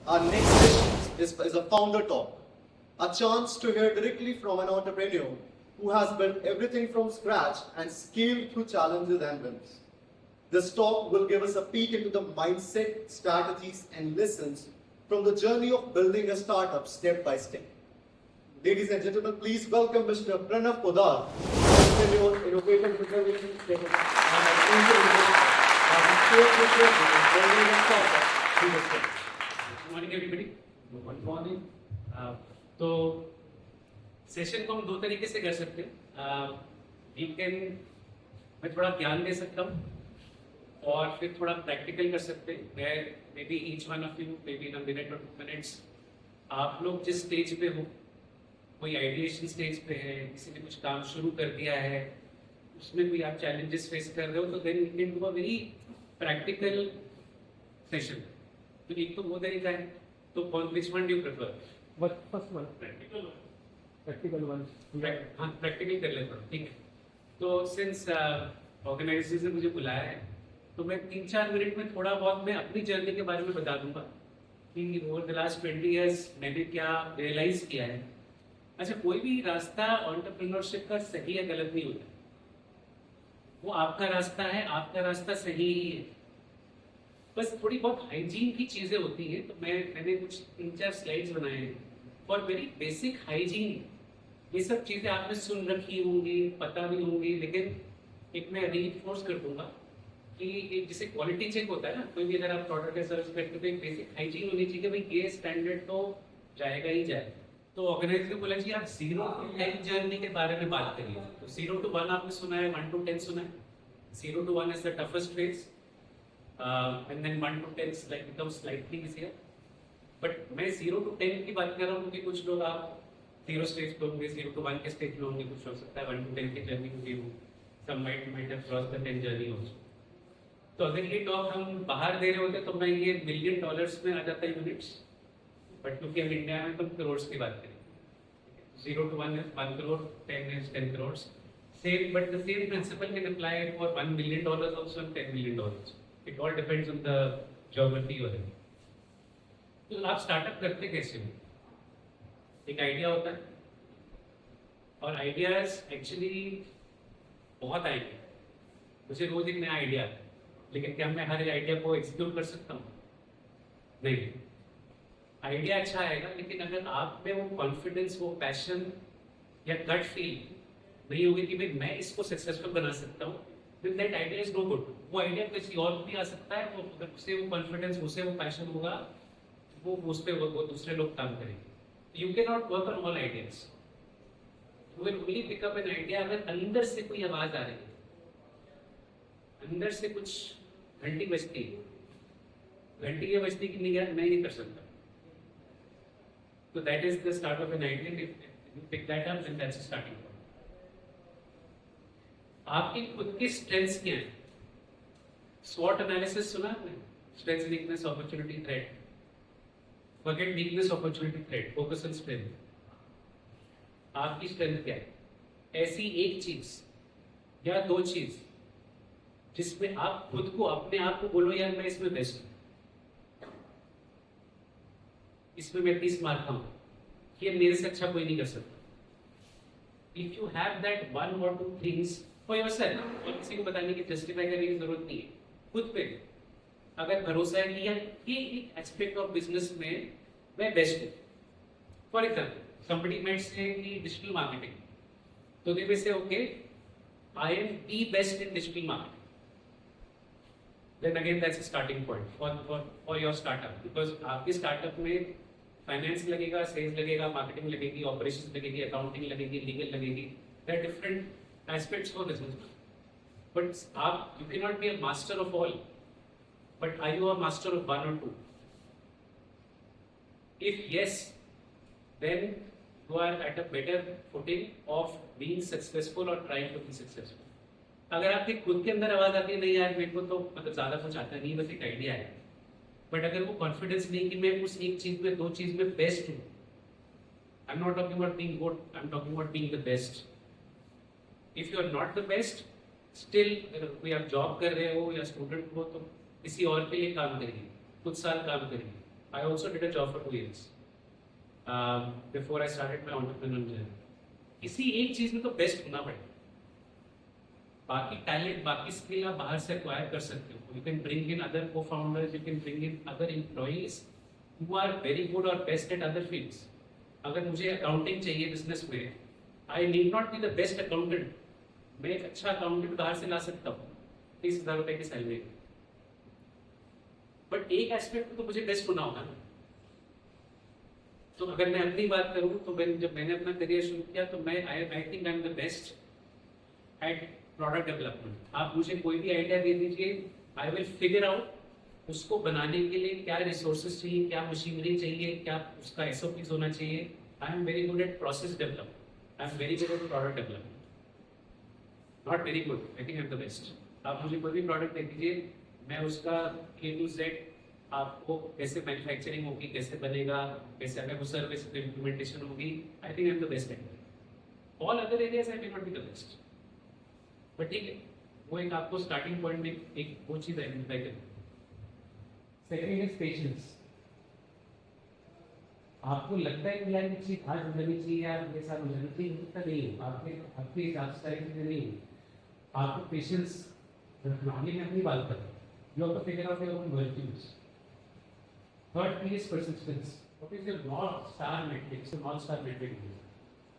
Our next session is a founder talk, a chance to hear directly from an entrepreneur who has built everything from scratch and scaled through challenges and wins. This talk will give us a peek into the mindset, strategies, and lessons from the journey of building a startup step by step. Ladies and gentlemen, please welcome Mr. Pranav Podar, entrepreneur, innovator, innovation, Good morning everybody. Good morning. तो session को हम दो तरीके से कर सकते हैं. मैं थोड़ा ज्ञान दे सकता हूँ और फिर थोड़ा प्रैक्टिकल कर सकते हैं. मैं may be each one of you may be in a minute और 2 मिनट्स आप लोग जिस स्टेज पे हो, कोई आइडिएशन स्टेज पे है, किसी ने कुछ काम शुरू कर दिया है, उसमें कोई आप चैलेंजेस फेस कर रहे हो, तो then you can do a very practical session. तो एक तो वो तरीका है. तो which one do you prefer? What first one? Practical one. Practical one. हाँ, प्रैक्टिकल कर लेता हूँ. ठीक है. तो सिंस ऑर्गेनाइजेशन ने मुझे बुलाया है, तो मैं 3-4 मिनट में थोड़ा बहुत मैं अपनी जर्नी के बारे में बता दूंगा कि ओवर द लास्ट 20 इयर्स मैंने क्या रियलाइज किया है. अच्छा, कोई भी रास्ता एंटरप्रेन्योरशिप का सही या गलत नहीं होता. वो आपका रास्ता है, आपका रास्ता सही ही है. बस थोड़ी बहुत हाइजीन की चीजें होती हैं. तो मैंने कुछ 3-4 स्लाइड्स बनाए हैं फॉर वेरी बेसिक हाइजीन. ये सब चीजें आपने सुन रखी होंगी, पता भी होंगी, लेकिन एक मैं रीइंफोर्स कर दूंगा कि एक जैसे क्वालिटी चेक होता है ना, कोई भी अगर आप प्रोडक्ट का सर्विस करते हो तो एक बेसिक हाइजीन होनी चाहिए कि भाई ये स्टैंडर्ड तो जाएगा ही जाएगा. तो ऑर्गेनाइजर ने बोला जी आप 0 to 10 जर्नी के बारे में बात करिए. तो 0 to 1 आपने सुना है, 1 to 10 सुना है. 0 to 1 is the toughest phase. And then 1 to 10 becomes slightly easier. But मैं 0 to 10 की बात कर रहा हूँ क्योंकि कुछ लोग आप 0 स्टेज पे होंगे, 0 to 1 के स्टेज पे होंगे, कुछ हो सकता है 1 to 10 की जर्नी में भी हो. Some might have crossed the 10 journey also. तो अगर ये टॉक हम बाहर दे रहे होते तो मैं ये $1 million में आ जाता है यूनिट्स. बट क्योंकि हम इंडिया में तो करोड़ की बात करें. 0 to 1 is 1 crore, 10 is 10 crores. Same, but the same principle can apply for $1 million also and $10 million. It all depends on the geography you're in. तो आप स्टार्टअप करते कैसे हो? एक आइडिया होता है और आइडियाज एक्चुअली बहुत आएंगे. मुझे रोज एक नया आइडिया आता है, लेकिन क्या मैं हर आइडिया को एग्जीक्यूट कर सकता हूँ? नहीं. आइडिया अच्छा आएगा, लेकिन अगर आप में वो कॉन्फिडेंस, वो पैशन या गट फील नहीं होगी कि भाई मैं इसको सक्सेसफुल बना सकता हूँ, then that idea is no good. वो आइडिया किसी और भी आ सकता है, वो अगर उसे वो कॉन्फिडेंस, उसे वो पैशन होगा, वो उस पे वो दूसरे लोग काम करेंगे. You cannot work on all ideas. You will only pick up an idea अगर अंदर से कोई आवाज आ रही है, अंदर से कुछ घंटी बजती है. घंटी ये बजती कि नहीं यार मैं ये कर सकता. So that is the start of an idea. If you pick that up, then that's a starting point. आपकी खुद की स्ट्रेंथ्स क्या है? SWOT एनालिसिस सुना आपने? Strengths, weakness, opportunity, threat. Forget weakness, opportunity, threat. Focus on strength. आपकी strength क्या है? ऐसी एक चीज या 2 चीज जिसमें आप खुद को, अपने आप को बोलो यार मैं इसमें बेस्ट हूं, इसमें मैं 30 मार्क का हूं, ये मेरे से अच्छा कोई नहीं कर सकता. If you have that 1 or 2 things for yourself, और किसी को बताने की, जस्टिफाई करने की जरूरत नहीं है. खुद पे अगर भरोसा है कि यार ये एक एस्पेक्ट ऑफ बिजनेस में मैं बेस्ट हूँ. For example somebody might say कि डिजिटल मार्केटिंग, तो दे will say okay I am the best in digital marketing. Then again that's a starting point for your startup, because आपके startup में finance लगेगा, sales लगेगा, marketing लगेगी, operations लगेगी, accounting लगेगी, legal लगेगी. There are different aspects for business. But you cannot be a master of all. But are you a master of 1 or 2? If yes, then you are at a better footing of being successful or trying to be successful. अगर आपके खुद के अंदर आवाज आती है नहीं यार मेरे को तो मतलब ज्यादा कुछ आता नहीं, बस एक आइडिया है, बट अगर वो कॉन्फिडेंस नहीं कि मैं उस एक चीज में, 2 चीज में बेस्ट हूँ. I am not talking about being good, I am talking about being the best. If you are not the best, still अगर कोई आप जॉब कर रहे हो या स्टूडेंट हो तो किसी और के लिए काम करिए, कुछ साल काम करिए, I also did a job for 2 years before I started my entrepreneurial journey. किसी एक चीज में तो बेस्ट होना पड़ेगा. बाकी टैलेंट, बाकी स्किल आप बाहर से एक्वायर कर सकते हो. You can bring in other को founders, you can bring in other employees who are very good और बेस्ट एट अदर फील्ड्स. अगर मुझे अकाउंटिंग चाहिए बिजनेस में, I need not be the best accountant. मैं एक अच्छा अकाउंटेंट बाहर से ला सकता हूँ 30,000 रुपए की सैलरी. बट एक एस्पेक्ट तो मुझे बेस्ट होना होगा ना. तो अगर मैं अपनी बात करूँ तो जब मैंने अपना करियर शुरू किया तो मैं I think I am the best at product development. आप मुझे कोई भी आइडिया दे दीजिए, आई विल फिगर आउट उसको बनाने के लिए क्या रिसोर्सेज चाहिए, क्या मशीनरी चाहिए, क्या उसका एसओपीज होना चाहिए. I am very good at process development. I am very good at product development. Not very good, I think I am the best. आप मुझे कोई भी प्रोडक्ट दे दीजिए, मैं उसका A to Z आपको कैसे मैन्युफैक्चरिंग होगी, कैसे बनेगा, कैसे अगर वो सर्विस इम्प्लीमेंटेशन होगी, I think I am the best at that. All other areas I may not be the best. But ठीक है, वो एक आपको स्टार्टिंग पॉइंट में एक वो चीज आइडेंटिफाई करनी. Second is patience. आपको लगता है कि यार ये चीज आज हो जानी चाहिए, यार ये साल हो जानी चाहिए, इतना नहीं है. आपके हिसाब से सारी चीजें नहीं है. आपको पेशेंस रखना. ये मैं अपनी बात कर रहा हूँ. You have to figure out your own virtues. Third thing is persistence. What is your North Star metrics? So North Star metric is.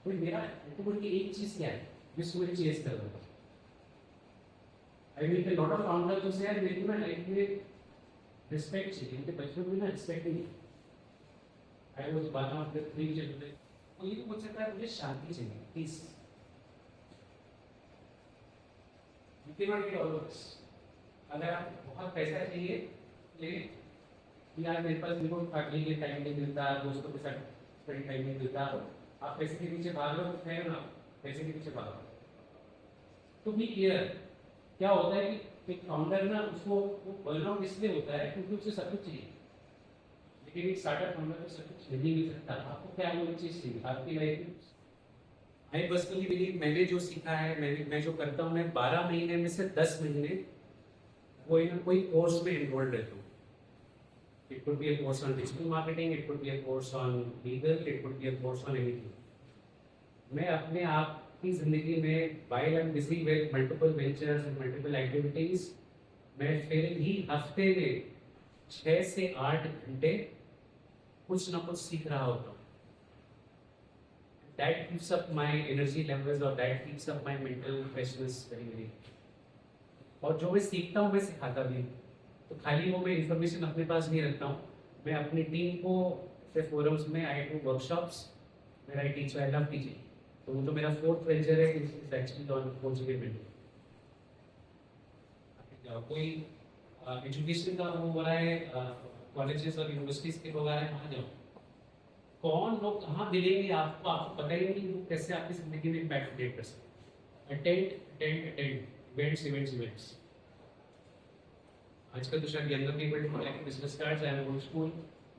तो मेरा ultimately एक चीज क्या है जिसको मैं चेस कर रहा हूँ. I mean a lot of founders जो से यार मेरे को ना लाइफ में respect चाहिए. उनके बचपन में ना respect नहीं. I was one of the 3 children. वो ये तो मुझसे कहा मुझे शांति चाहिए, peace. You cannot get all of this. अगर आपको बहुत पैसा चाहिए लेकिन यार मेरे पास देखो फैमिली के टाइम नहीं मिलता, दोस्तों के साथ स्पेंड टाइम नहीं मिलता, आप पैसे के पीछे भाग लो तो है ना, पैसे के पीछे भागो. तो बी क्लियर. क्या होता है कि एक फाउंडर ना उसको वो बर्नआउट इसलिए होता है क्योंकि उसे सब कुछ चाहिए. लेकिन एक स्टार्टअप फाउंडर को सब कुछ नहीं मिल सकता. आपको क्या वो चीज़ चाहिए आपकी लाइफ में. आई पर्सनली बिलीव मैंने जो सीखा है, मैं जो करता हूँ, मैं 12 महीने में से 10 महीने कोई ना कोई कोर्स में इन्वॉल्व रहता हूँ. It could be a course on digital marketing, it could be a course on legal, it could be a course on anything. मैं अपने आप की जिंदगी में while I am busy with multiple ventures and multiple activities, मैं फिर भी हफ्ते में 6 से 8 घंटे कुछ ना कुछ सीख रहा होता हूँ. That keeps up my energy levels or that keeps up my mental freshness very very. और जो मैं सीखता हूँ मैं सिखाता भी हूँ. तो खाली वो मैं इंफॉर्मेशन अपने पास नहीं रखता हूँ. मैं अपनी टीम को से फोरम्स में आई डू वर्कशॉप्स, मेरा I teach, I love teaching. तो वो जो मेरा 4th वेंचर है is actually on coaching and mentoring. कोई एजुकेशन का वो हो रहा है, कॉलेजेस और यूनिवर्सिटीज के लोग आ रहे हैं, वहाँ जाओ. कौन लोग कहाँ मिलेंगे आपको, आपको पता ही नहीं वो कैसे आपकी जिंदगी में इम्पैक्ट क्रिएट कर सकते. Attend events. आजकल तो शायद younger people do like business cards and old school.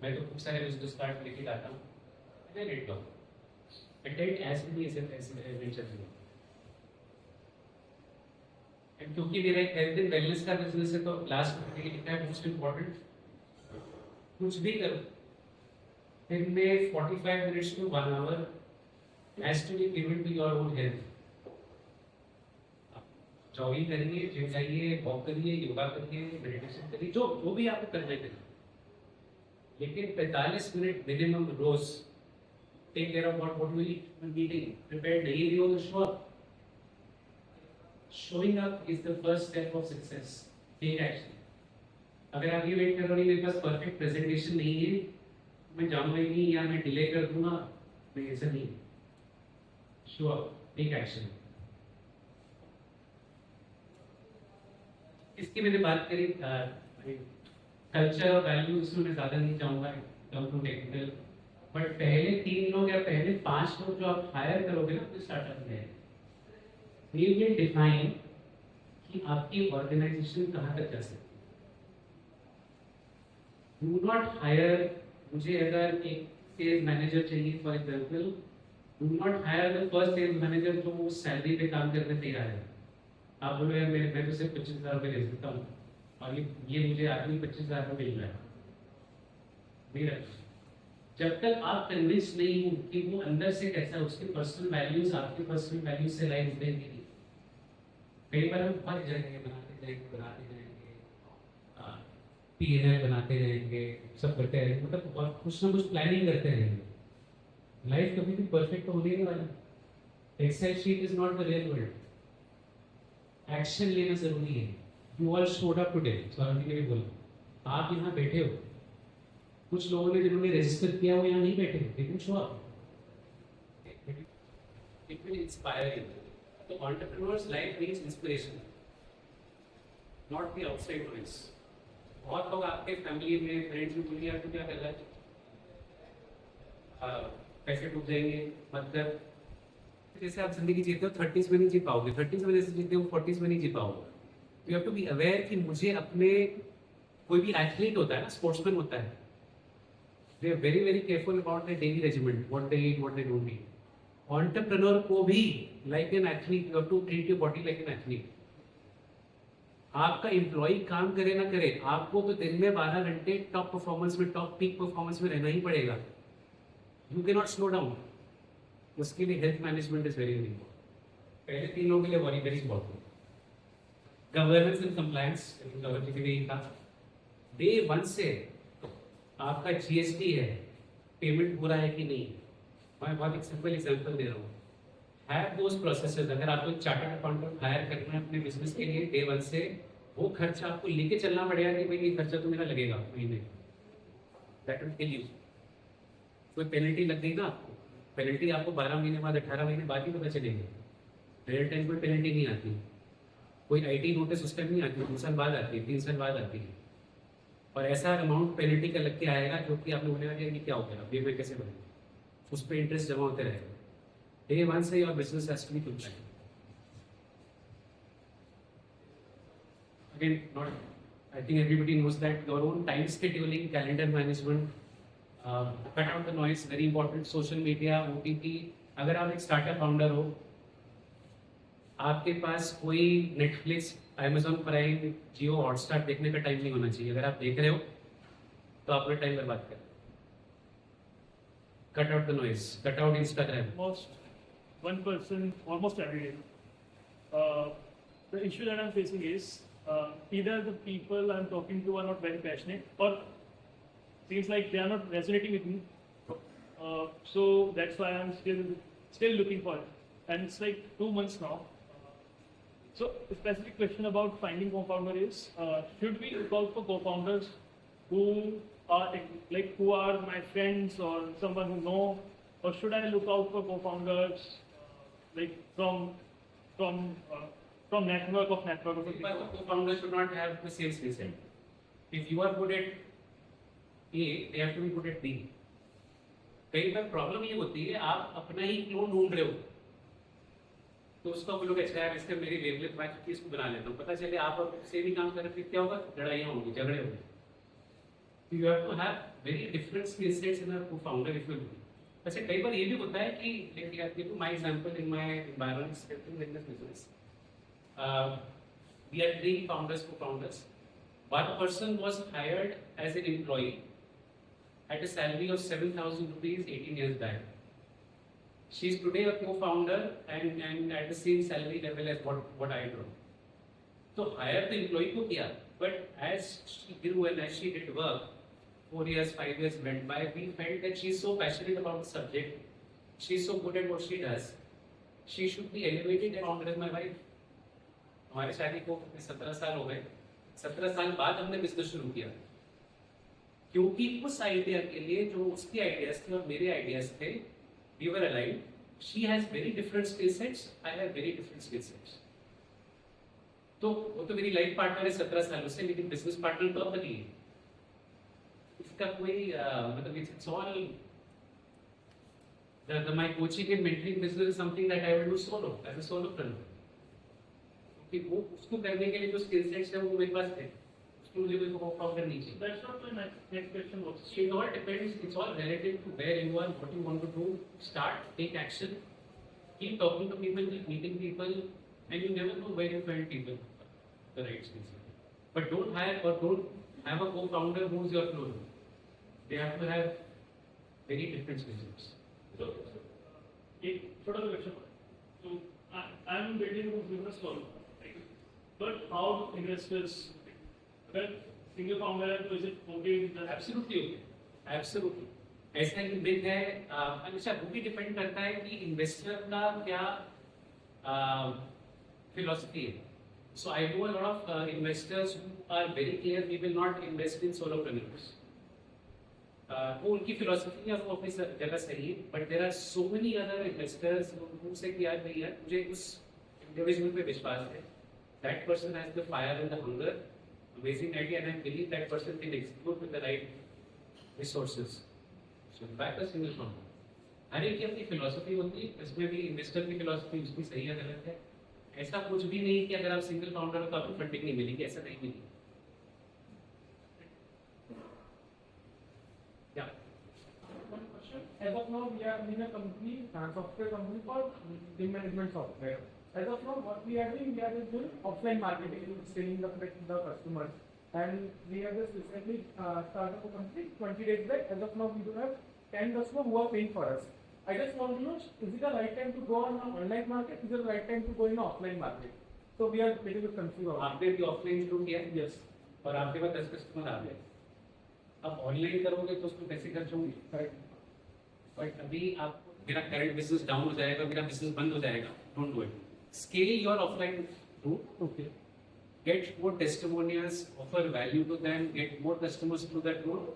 मैं तो खूब सारे बिजनेस कार्ड लेके आता हूँ. Attend as many events. And क्योंकि मेरा एक हेल्थ एंड वेलनेस का बिजनेस है तो लास्ट में लिखा है मोस्ट इम्पोर्टेंट, कुछ भी करो दिन में 45 minutes to 1 hour has to be given to your own health. Jogging करिए, जिम जाइए, वॉक करिए, योगा करिए, मेडिटेशन करिए, जो भी आपको करना है. लेकिन 45 मिनट मिनिमम रोज. Take care of what you eat, eating, prepare daily on the show. Showing up is the first step of success. Take action. अगर आप ये वेट कर रहे हो मेरे पास परफेक्ट प्रेजेंटेशन नहीं है, मैं जाऊंगा ही नहीं या मैं डिले कर दूंगा, मैं ऐसा नहीं. Sure, take action. इसकी मैंने बात करी कल्चर और वैल्यू, इसमें मैं ज़्यादा नहीं चाहूँगा टेक्निकल. बट पहले 3 लोग या पहले 5 लोग जो आप हायर करोगे ना अपने स्टार्टअप में, they will define कि आपकी ऑर्गेनाइजेशन कहाँ तक जा सकती है. Do not hire. मुझे अगर एक सेल्स मैनेजर चाहिए for example, do not hire the first sales manager जो सैलरी पे काम करने तैयार है. आप बोलो यार मैं तो सिर्फ 25,000 रुपये दे सकता हूँ और ये मुझे आदमी 25,000 रुपये मिल रहा है. धीरज, जब तक आप कन्विंस नहीं हो कि वो अंदर से कैसा है, उसके पर्सनल वैल्यूज आपके पर्सनल वैल्यूज से लाइन होते नहीं। कई बार हम बहुत जगह बनाते जाएंगे पीएनएल बनाते रहेंगे, सब करते रहेंगे, मतलब और कुछ ना कुछ प्लानिंग करते रहेंगे। लाइफ कभी भी परफेक्ट तो होने नहीं वाला। Excel sheet is not the real world. Action लेना जरूरी है। You all showed up today, Swami ने भी बोला, आप यहाँ बैठे हो। कुछ लोगों ने जिन्होंने रजिस्टर किया वो यहाँ नहीं बैठे, लेकिन show up, it will inspire you. तो entrepreneurs life needs inspiration, not the outside noise. बहुत लोग आपके फैमिली में फ्रेंड्स में बोलिए आपको क्या कर रहा है, पैसे डूब जाएंगे, मतलब जैसे आप जिंदगी जीते हो 30s में नहीं जी पाओगे, 30s में जैसे जीते हो 40s में नहीं जी पाओगे। You have to be aware कि मुझे अपने, कोई भी एथलीट होता है ना, स्पोर्ट्समैन होता है, they are very very careful about their daily regiment, what they eat, what they don't eat. Entrepreneur को भी like an athlete, you have to treat your body like an athlete. आपका employ काम करे ना करे, आपको तो दिन में 12 घंटे टॉप परफॉर्मेंस में, टॉप पीक परफॉर्मेंस में रहना ही पड़ेगा। You can not slow down. उसके लिए health management is very important. पहले 3 लोगों के लिए very important. Governance and compliance, governance के लिए था डे 1 से आपका जीएसटी है, पेमेंट पूरा है कि नहीं। मैं बहुत एक सिंपल एग्जांपल दे रहा हूँ। Have those processes. अगर आपको चार्टर्ड अकाउंटेंट हायर करना है अपने बिजनेस के लिए, डे 1 से वो खर्चा आपको लेके चलना पड़ेगा कि भाई ये खर्चा तो मेरा लगेगा महीने, दैट विल किल यू। कोई पेनल्टी लग गई ना आपको, पेनल्टी आपको 12 महीने बाद, 18 महीने बाद ही पता चलेगी। रियल टाइम कोई पेनल्टी नहीं आती, कोई आईटी नोटिस उस टाइम नहीं आती, 2 साल बाद आती है, 3 साल बाद आती है। और ऐसा अमाउंट पेनल्टी का लग के आएगा जो कि आपने बोलेगा कि ये क्या हो गया, अब ये कैसे बने, उस पर इंटरेस्ट जमा होते रहेगा। डे 1 से your business has to be compliant. Again, not, I think everybody knows that your own time scheduling, calendar management, cut out the noise, very important. Social media, OTT. अगर आप एक स्टार्टअप फाउंडर हो, आपके पास कोई Netflix, Amazon prime, जियो Hotstar देखने का time नहीं होना चाहिए। अगर आप देख रहे हो तो आप अपना टाइम बर्बाद करें। Cut out the noise. Cut out Instagram. Almost one person, almost every day. The issue that I'm facing is either the people I'm talking to are not very passionate, or seems like they are not resonating with me. So that's why I'm still looking for it, and it's like 2 months now. So the specific question about finding co-founder is: should we look out for co-founders who are who are my friends or someone who know, or should I look out for co-founders from network of But the co-founder should not have the same skill set. If you are good at A, they have to be good at B. कई बार problem ये होती है, आप अपना ही clone ढूंढ रहे हो, तो उसको हम लोग अच्छा यार इसका मेरी वेवलेंथ मैच होती है, इसको बना लेता हूँ। पता चले आप और सेम ही काम कर रहे, फिर क्या होगा, लड़ाइयाँ होंगी, झगड़े होंगे। You have to have very different skill sets in a co-founder if you do. वैसे कई बार ये भी होता है कि, like I give you my example in my environment in this business. We had 3 founders, co-founders. One person was hired as an employee at a salary of 7,000 rupees 18 years back. She is today a co-founder and at the same salary level as what I do. So hire the employee को किया, but as she grew and as she did work, 4 years, 5 years went by, we felt that she is so passionate about the subject, she is so good at what she does, she should be elevated and honored as my wife. हमारे शादी को 17 साल हो गए, 17 साल बाद हमने business शुरू किया, क्योंकि उस आइडिया के लिए जो उसकी आइडियाज थे और मेरे आइडियाज थे, we were aligned. She has very different skill sets, I have very different skill sets. तो वो तो मेरी लाइफ पार्टनर है 17 सालों से, लेकिन बिजनेस पार्टनर तो अब नहीं है। इसका कोई मतलब it's all my coaching and mentoring business is something that I will do solo as a solopreneur. क्योंकि वो उसको करने के लिए जो स्किल सेट्स है वो मेरे पास थे, उसको मुझे कोई co-founder नहीं चाहिए। That's not my next question was. It all depends. It's all relative to where you are, what you want to do. Start, take action, keep talking to people, keep meeting people, and you never know where you find people, the right skills. But don't hire or don't have a co-founder who's your clone. they have to have very different skill sets. So, एक छोटा सा question है. So, I'm building a business model, right? But how investors, अगर single founder है तो is it okay with that? Absolutely okay. Absolutely. ऐसा ही big है. अच्छा वो भी डिपेंड करता है कि इन्वेस्टर का क्या फिलोसफी है. So I know a lot of investors who are very clear we will not invest in solopreneurs. वो उनकी फिलोसफी है और वो अपनी जगह सही है. But there are so many other investors उनसे कि यार नहीं यार मुझे उस इंडिविजुअल पे विश्वास है. That person has the fire and the hunger. Amazing idea, and I believe that person can execute with the right resources. So back a single founder. हर एक की अपनी फिलोसफी होती है. इसमें भी इन्वेस्टर की फिलोसफी उसकी सही है गलत है. ऐसा कुछ भी नहीं कि अगर आप सिंगल फाउंडर हो तो आपको फंडिंग नहीं मिलेगी. ऐसा नहीं मिलेगी. Yeah. One question. As of now, we are in a company, software company called team management software. As of now, what we are doing, we are just doing offline marketing, selling the customers. And we have just recently started a company 20 days back. As of now, we do have 10 customers who are paying for us. I just want to know, is it the right time to go on an online market? Is it the right time to go in an offline market? So we are little bit confused. आपने भी offline शुरू किया है. Yes. और आपके पास 10 customer आ गए. अब online करोगे तो उसमें पैसे खर्च होंगे. Correct. बट अभी आप मेरा करंट बिजनेस डाउन हो जाएगा, मेरा बिजनेस बंद हो जाएगा. Don't do it. Scale your offline route. Okay. Get more testimonials, offer value to them, get more customers through that route.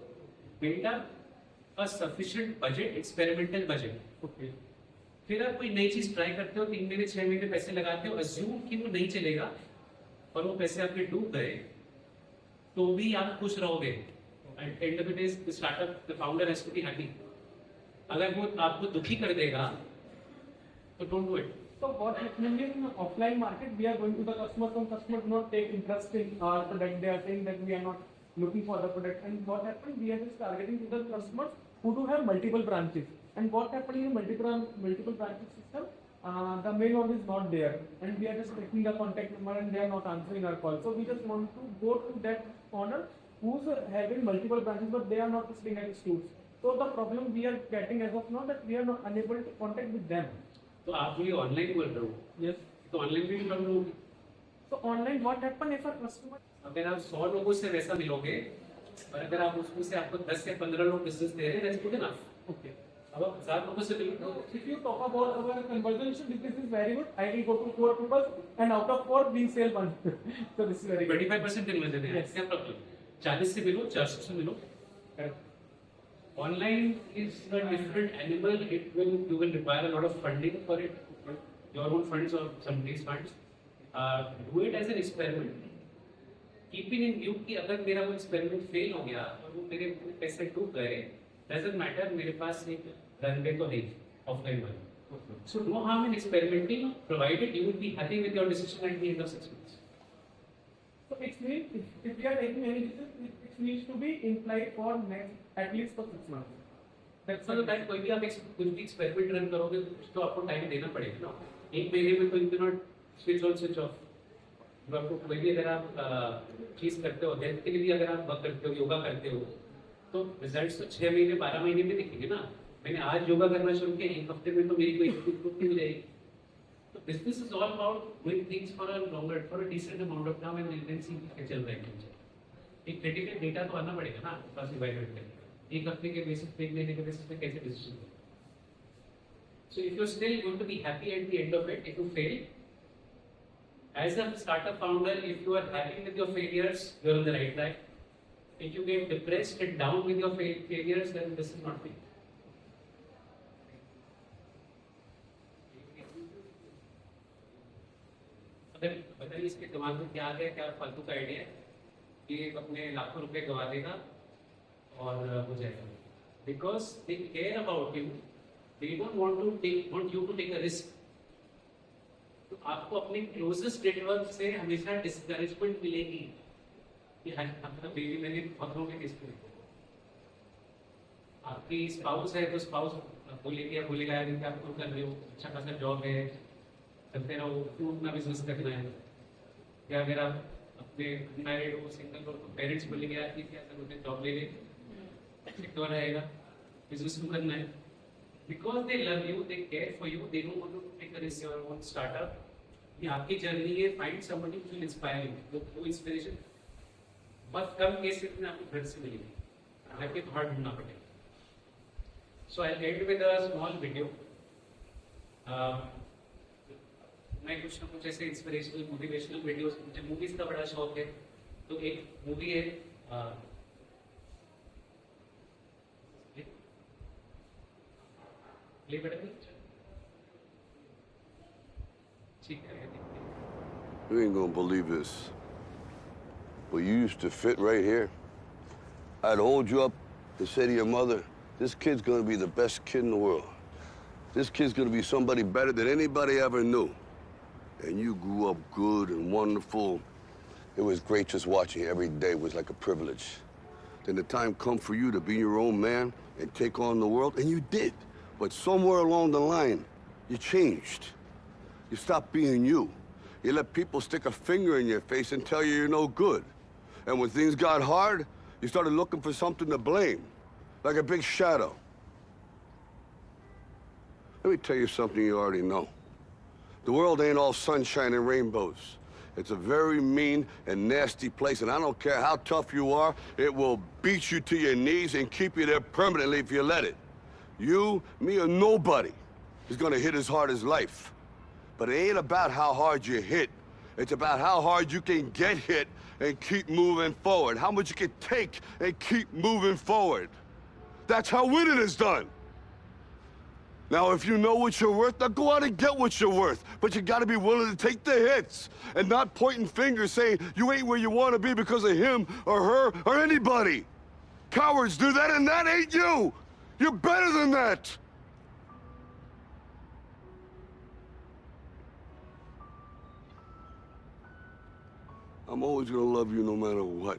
Build up a sufficient budget, experimental budget. Okay. फिर आप कोई नई चीज ट्राई करते हो, 3 महीने 6 महीने पैसे लगाते हो, अज्यूम कि वो नहीं चलेगा और वो पैसे आपके डूब गए तो भी आप खुश रहोगे. And end of it is the startup the founder has to be happy. अगर वो आपको दुखी कर देगा तो don't do it. So what happening in offline market, we are going to the customer, some customers do not take interest in our product, they are saying that we are not looking for the product. And what happened, we are just targeting to the customers who do have multiple branches. And what happened in multiple branches system, the main one is not there. And we are just taking the contact number and they are not answering our call. So we just want to go to that owner who's having multiple branches but they are not listening at schools. So the problem we are getting as of now that we are not unable to contact with them. तो आप जो ये online बोल रहे हो, Yes. तो online भी कर लो. So online, what happen if a customer? अगर आप 100 लोगों से वैसा मिलोगे और अगर आप उसमें से आपको 10 से 15 लोग बिजनेस दे रहे हैं, that's good enough. Okay. अब आप 1000 लोगों से मिलोगे. If you talk about our conversation, this is very good. I will go to 4 people, and out of 4, we sell 1. So this is very good. 25% conversion है. Yes. क्या problem? 40 से मिलो, 400 से मिलो. Online is a different animal. You will require a lot of funding for it, your own funds or somebody's funds. Do it as an experiment. Keeping in view कि अगर मेरा वो experiment fail हो गया और वो मेरे पैसे डूब गए, doesn't matter. मेरे पास एक रनवे तो है offline वाला. So no harm in experimenting, provided you will be happy with your decision at the end of 6 months. So it means if we are taking any decision, it needs to be in play for next at least for 6 months. That's मतलब that कोई भी आप कुछ भी experiment run करोगे तो आपको time देना पड़ेगा ना. एक महीने में तो you can not switch on switch off. तो आपको कोई भी अगर आप चीज करते हो, हेल्थ के लिए भी अगर आप वर्क करते हो, योगा करते हो, तो रिजल्ट्स तो 6 महीने 12 महीने में दिखेंगे ना. मैंने आज योगा करना शुरू किया, एक हफ्ते में तो मेरी कोई इम्प्रूवमेंट हो जाएगी. तो business is all about doing things for a longer, for a decent amount of time and then see क्या चल रहा है. एक क्रिटिकल डेटा तो आना पड़ेगा ना पास इवैल्यूएट करने. एक हफ्ते के बेसिस पे, एक महीने के बेसिस पे कैसे डिसीजन लें. So if you're still going to be happy at the end of it, if you fail, as a startup founder, if you are happy with your failures, you're on the right track. If you get depressed and down with your failures, then this is not me. अगर बताइए इसके दिमाग में क्या आ गया, क्या फालतू का आइडिया है कि अपने लाखों रुपए गवा देगा और हो जाएगा. Because they care about you, they don't want you to take a risk. तो आपको अपने क्लोजेस्ट नेटवर्क से हमेशा डिस्करेजमेंट मिलेगी कि हमारा बेबी मैंने पत्रों के किस पे. आपकी स्पाउस है तो स्पाउस बोलेगा यार क्या आप कर रहे हो, अच्छा खासा जॉब है, करते रहो, क्यों अपना बिजनेस करना है. या अगर आप अपने मैरिड हो, सिंगल हो, तो पेरेंट्स बोलेंगे यार कि क्या जरूरत है, जॉब ले ले. सिक्योर रहेगा, बिजनेस को करना है, because they love you, they care for you, they don't want to take risk your own startup. ये आपकी जर्नी है, find somebody who will inspire you. वो इंस्पिरेशन बहुत कम केसेस में आपको घर से मिलेगी, हालांकि बाहर ढूंढना पड़ेगा. So I end with a small video. मैं कुछ ना कुछ ऐसे इंस्पिरेशनल मोटिवेशनल वीडियोस, मुझे मूवीज का बड़ा शौक है. तो एक मूवी है प्ले बटन, ठीक है. You ain't gonna believe this. But you used to fit right here. I'd hold you up and say to your mother, this kid's gonna be the best kid in the world. This kid's gonna be somebody better than anybody ever knew. And you grew up good and wonderful. It was great just watching you every day. It was like a privilege. Then the time come for you to be your own man and take on the world, and you did. But somewhere along the line, you changed. You stopped being you. You let people stick a finger in your face and tell you you're no good. And when things got hard, you started looking for something to blame, like a big shadow. Let me tell you something you already know. The world ain't all sunshine and rainbows. It's a very mean and nasty place, and I don't care how tough you are, it will beat you to your knees and keep you there permanently if you let it. You, me, or nobody is gonna hit as hard as life. But it ain't about how hard you hit. It's about how hard you can get hit and keep moving forward. How much you can take and keep moving forward. That's how winning is done. Now, if you know what you're worth, now go out and get what you're worth. But you gotta be willing to take the hits and not pointing fingers saying you ain't where you wanna be because of him or her or anybody. Cowards do that, and that ain't you. You're better than that. I'm always gonna love you no matter what.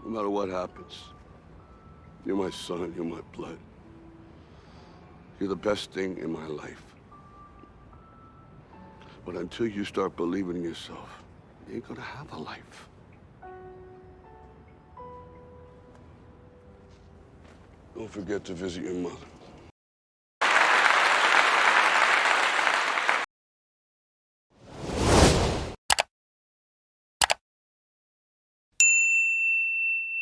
No matter what happens. You're my son, you're my blood. You're the best thing in my life. But until you start believing in yourself, you ain't gonna have a life. Don't forget to visit your mother.